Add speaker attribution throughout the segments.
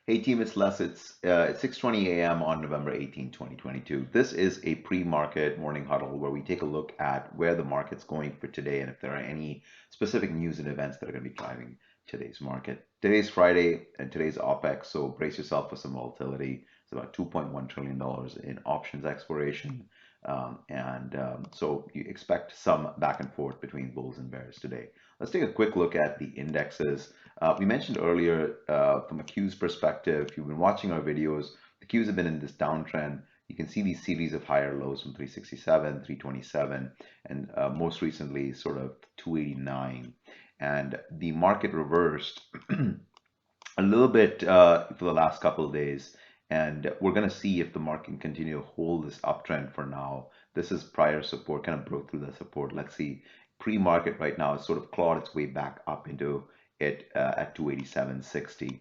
Speaker 1: Hey team, it's Les. It's 6:20 a.m. on November 18, 2022. This is a pre-market morning huddle where we take a look at where the market's going for today and if there are any specific news and events that are going to be driving today's market. Today's Friday and today's OPEX, so brace yourself for some volatility. It's about $2.1 trillion in options expiration. So you expect some back and forth between bulls and bears today. Let's take a quick look at the indexes. We mentioned earlier from a Qs perspective, if you've been watching our videos, the Qs have been in this downtrend. You can see these series of higher lows from 367, 327, and most recently sort of 289. And the market reversed a little bit for the last couple of days. And we're going to see if the market can continue to hold this uptrend for now. This is prior support, kind of broke through the support. Let's see. Pre-market right now has sort of clawed its way back up into it at 287.60.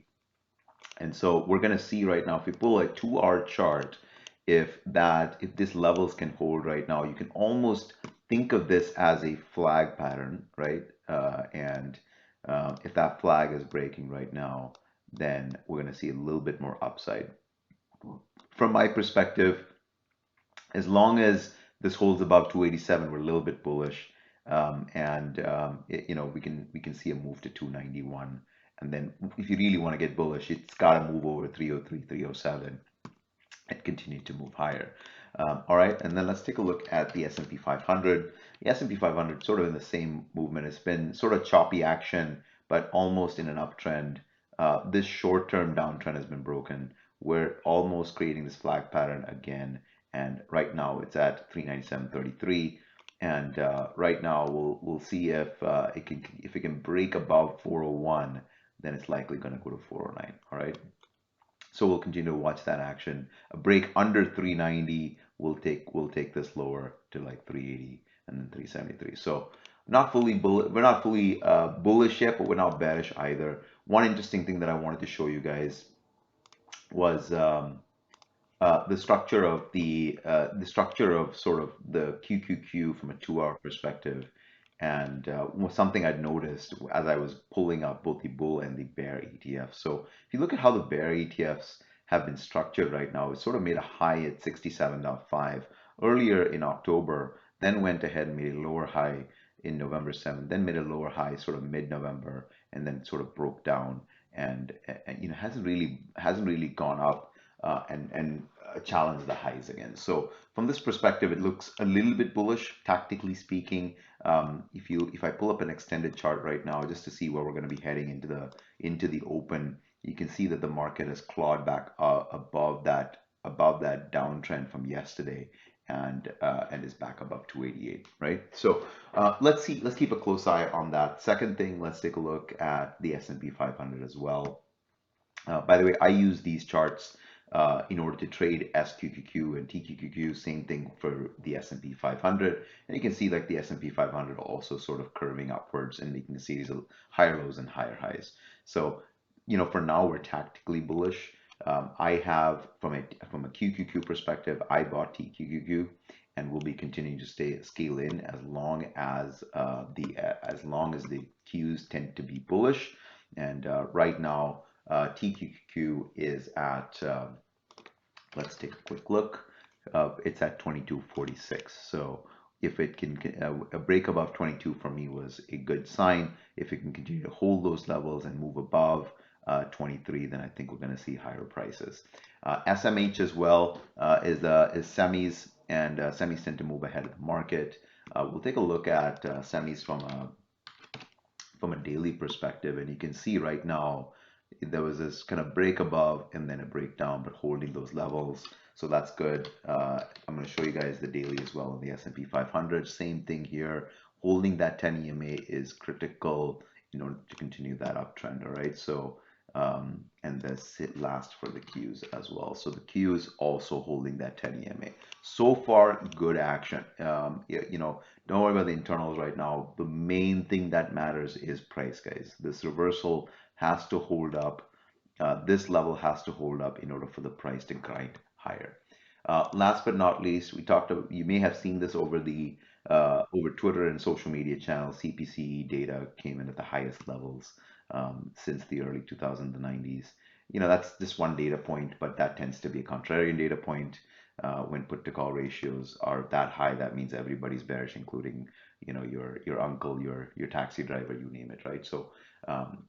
Speaker 1: And so we're going to see right now, if we pull a 2-hour chart, if this levels can hold right now, you can almost think of this as a flag pattern, right? And if that flag is breaking right now, then we're going to see a little bit more upside. From my perspective, as long as this holds above 287, we're a little bit bullish, we can see a move to 291, and then if you really want to get bullish, it's got to move over 303, 307, and continue to move higher. All right, and then let's take a look at the S&P 500. The S&P 500 sort of in the same movement. It's been sort of choppy action, but almost in an uptrend. This short-term downtrend has been broken. We're almost creating this flag pattern again, and right now it's at 397.33. And right now we'll see if it can break above 401, then it's likely going to go to 409. All right. So we'll continue to watch that action. A break under 390 will take this lower to like 380 and then 373. So we're not fully bullish yet, but we're not bearish either. One interesting thing that I wanted to show you guys was the structure of sort of the QQQ from a 2-hour perspective, and something I'd noticed as I was pulling up both the bull and the bear ETF. So if you look at how the bear ETFs have been structured right now, it sort of made a high at 67.5 earlier in October, then went ahead and made a lower high in November 7th, then made a lower high sort of mid-November, and then sort of broke down and hasn't really gone up and challenge the highs again. So from this perspective, it looks a little bit bullish, tactically speaking. If I pull up an extended chart right now, just to see where we're going to be heading into the open, you can see that the market has clawed back above that downtrend from yesterday, and is back above 288, right? So let's keep a close eye on that. Second thing, let's take a look at the S&P 500 as well. By the way, I use these charts in order to trade SQQQ and TQQQ. Same thing for the S&P 500. And you can see like the S&P 500 also sort of curving upwards and making a series of higher lows and higher highs. So, for now, we're tactically bullish. I have from a QQQ perspective, I bought TQQQ and will be continuing to scale in as long as the Qs tend to be bullish. And right now, TQQQ is at, let's take a quick look. It's at 22.46. So if it can, a break above 22 for me was a good sign. If it can continue to hold those levels and move above 23, then I think we're going to see higher prices. SMH as well is semis, and semis tend to move ahead of the market. We'll take a look at semis from a daily perspective, and you can see right now there was this kind of break above and then a breakdown, but holding those levels. So that's good. I'm going to show you guys the daily as well on the S&P 500. Same thing here. Holding that 10 EMA is critical in order to continue that uptrend. All right. So and this last for the Qs as well. So the Qs also holding that 10 EMA. So far, good action. Don't worry about the internals right now. The main thing that matters is price, guys. This reversal has to hold up. This level has to hold up in order for the price to grind higher. Last but not least, you may have seen this over Twitter and social media channels. CPC data came in at the highest levels since the early 2090s. that's just one data point, but that tends to be a contrarian data point. When put to call ratios are that high, that means everybody's bearish, including, your uncle, your taxi driver, you name it, right? So,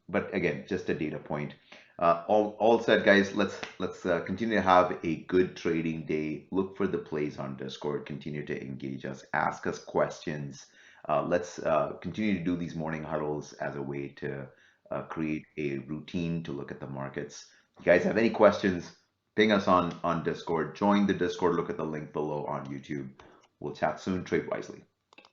Speaker 1: but again, just a data point. All said, guys. Let's continue to have a good trading day. Look for the plays on Discord. Continue to engage us. Ask us questions. Let's continue to do these morning huddles as a way to create a routine to look at the markets. If you guys have any questions, ping us on Discord. Join the Discord. Look at the link below on YouTube. We'll chat soon. Trade wisely.